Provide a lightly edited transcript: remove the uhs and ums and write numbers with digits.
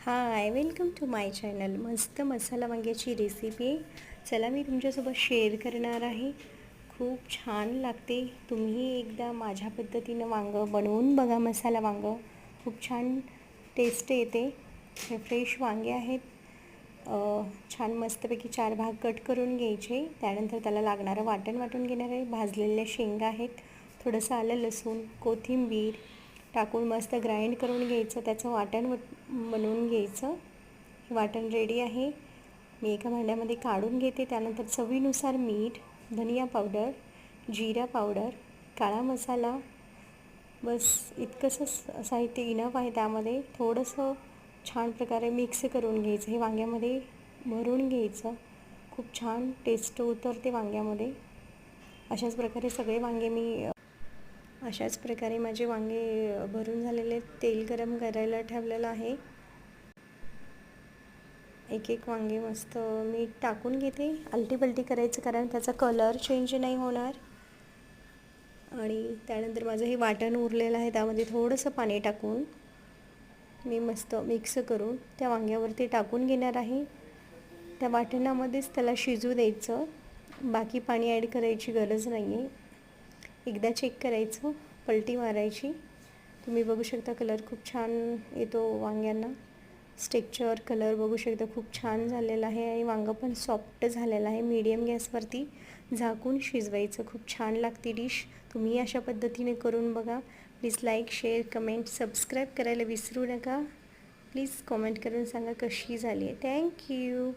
High, welcome to my channel. मस्त मसाला वांग्याची रेसिपी चला मी तुमच्यासोबत शेअर करणार आहे. खूप छान लागते. तुम्ही एकदा माझ्या पद्धतीनं वांगं बनवून बघा. मसाला वांगं खूप छान टेस्ट येते. हे फ्रेश वांगे आहेत. छान मस्तपैकी 4 भाग कट करून घ्यायचे. त्यानंतर त्याला लागणारं वाटण वाटून घेणार आहे. भाजलेल्या शेंगा आहेत, थोडंसं आलं लसूण कोथिंबीर टाकून मस्त ग्राइंड करून घ्यायचं. त्याचं वाटण बनवून घ्यायचं. वाटण रेडी आहे. मी एका भांड्यामध्ये काढून घेते. त्यानंतर चवीनुसार मीठ, धनिया पावडर, जिरा पावडर, काळा मसाला, बस इतकंसं साहित्य इनफ आहे. त्यामध्ये थोडंसं छान प्रकारे मिक्स करून घ्यायचं. हे वांग्यामध्ये भरून घ्यायचं. खूप छान टेस्ट उतरते वांग्यामध्ये. अशाच प्रकारे माझे वांगे भरून झालेले. तेल गरम करायला ठेवलेलं आहे. एक एक वांगे मस्त मीठ टाकून घेते. आलटी करायचं कारण त्याचा कलर चेंज नाही होणार. आणि त्यानंतर माझं हे वाटण उरलेलं आहे. त्यामध्ये थोडंसं पाणी टाकून मी मस्त मिक्स करून त्या वांग्यावरती टाकून घेणार आहे. त्या वाटणामध्येच त्याला शिजू द्यायचं. बाकी पाणी ॲड करायची गरज नाही आहे. एकदा चेक करायचं, पलटी मारायची. तुम्ही बघू शकता कलर खूप छान येतो वांग्यांना. स्टेक्चर कलर बघू शकता खूप छान झालेला आहे आणि वांगं पण सॉफ्ट झालेलं आहे. मीडियम गॅसवरती झाकून शिजवायचं. खूप छान लागते डिश. तुम्ही अशा पद्धतीने करून बघा. Please like, share, comment, subscribe करायला विसरू नका. प्लीज कमेंट करून सांगा कशी झाली आहे. थँक्यू.